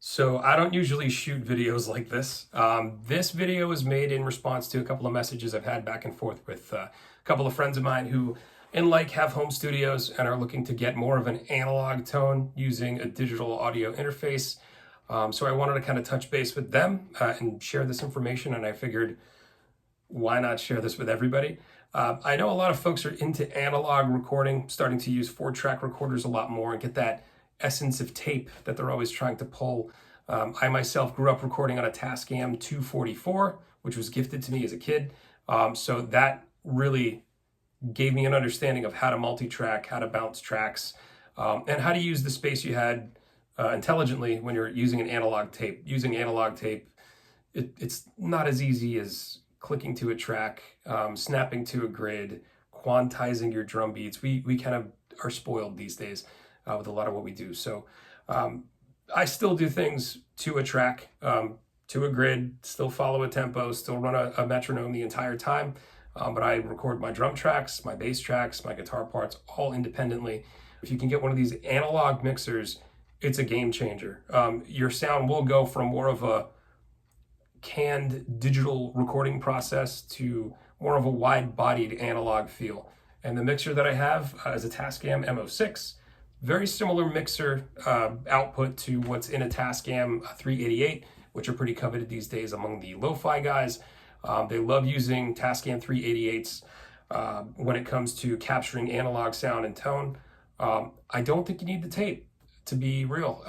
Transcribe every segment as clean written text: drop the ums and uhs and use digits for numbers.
So I don't usually shoot videos like this. This video was made in response to a couple of messages I've had back and forth with a couple of friends of mine who have home studios and are looking to get more of an analog tone using a digital audio interface. So I wanted to kind of touch base with them and share this information, and I figured, why not share this with everybody? I know a lot of folks are into analog recording, starting to use 4-track recorders a lot more and get that essence of tape that they're always trying to pull. I myself grew up recording on a Tascam 244, which was gifted to me as a kid. So that really gave me an understanding of how to multi-track, how to bounce tracks, and how to use the space you had intelligently when you're using an analog tape. Using analog tape, it's not as easy as clicking to a track, snapping to a grid, quantizing your drum beats. We kind of are spoiled these days with a lot of what we do. So I still do things to a track, to a grid, still follow a tempo, still run a metronome the entire time. But I record my drum tracks, my bass tracks, my guitar parts, all independently. If you can get one of these analog mixers, it's a game changer. Your sound will go from more of a canned digital recording process to more of a wide-bodied analog feel. And the mixer that I have is a Tascam M06. Very similar mixer output to what's in a Tascam 388, which are pretty coveted these days among the lo-fi guys. They love using Tascam 388s when it comes to capturing analog sound and tone. I don't think you need the tape, to be real.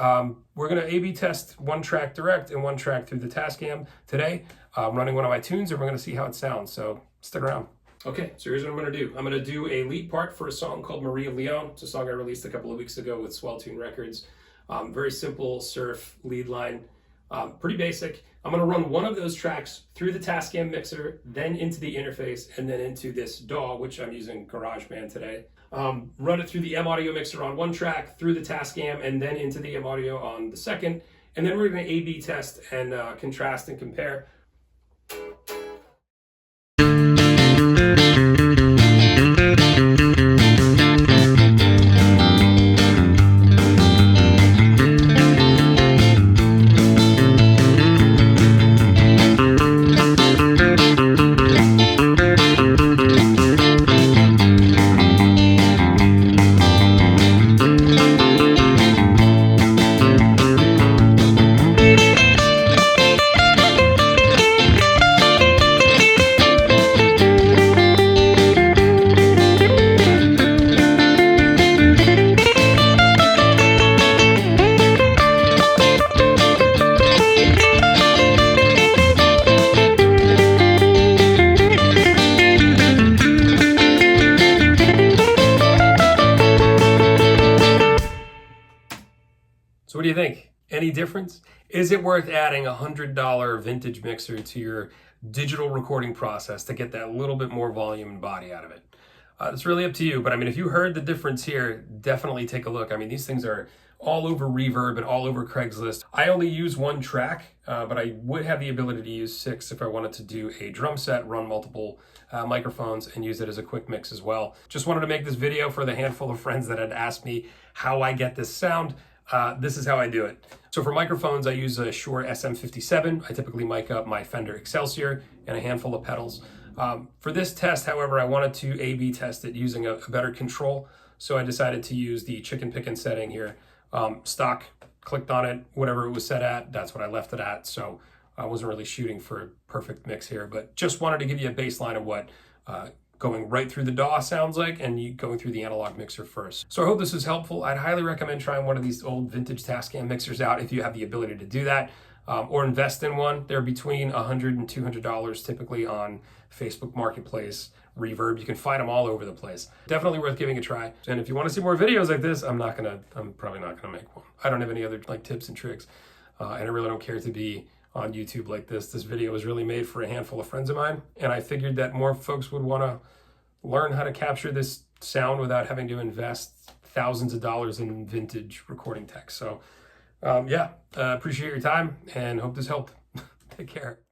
We're going to A/B test 1 track direct and 1 track through the Tascam today. I'm running one of my tunes and we're going to see how it sounds, so stick around. Okay, so here's what I'm going to do. I'm going to do a lead part for a song called Maria Leone. It's a song I released a couple of weeks ago with Swell Tune Records. Very simple surf lead line, pretty basic. I'm going to run one of those tracks through the Tascam mixer, then into the interface, and then into this DAW, which I'm using GarageBand today. Run it through the M Audio mixer on 1 track, through the Tascam, and then into the M Audio on the second. And then we're going to A/B test and contrast and compare. So what do you think? Any difference? Is it worth adding a $100 vintage mixer to your digital recording process to get that little bit more volume and body out of it? It's really up to you, but I mean, if you heard the difference here, definitely take a look. I mean, these things are all over Reverb and all over Craigslist. I only use 1 track, but I would have the ability to use 6 if I wanted to do a drum set, run multiple microphones, and use it as a quick mix as well. Just wanted to make this video for the handful of friends that had asked me how I get this sound. This is how I do it. So for microphones, I use a Shure SM57. I typically mic up my Fender Excelsior and a handful of pedals. For this test, however, I wanted to A/B test it using a better control. So I decided to use the chicken picking setting here. Stock, clicked on it, whatever it was set at, that's what I left it at. So I wasn't really shooting for a perfect mix here, but just wanted to give you a baseline of what going right through the DAW sounds like, and you going through the analog mixer first. So I hope this is helpful. I'd highly recommend trying one of these old vintage Tascam mixers out if you have the ability to do that, or invest in one. They're between $100 and $200 typically on Facebook Marketplace, Reverb. You can find them all over the place. Definitely worth giving a try. And if you want to see more videos like this, I'm probably not gonna make one. I don't have any other tips and tricks, and I really don't care to be on YouTube like this. This video was really made for a handful of friends of mine, and I figured that more folks would want to learn how to capture this sound without having to invest thousands of dollars in vintage recording tech. So yeah, appreciate your time and hope this helped. Take care.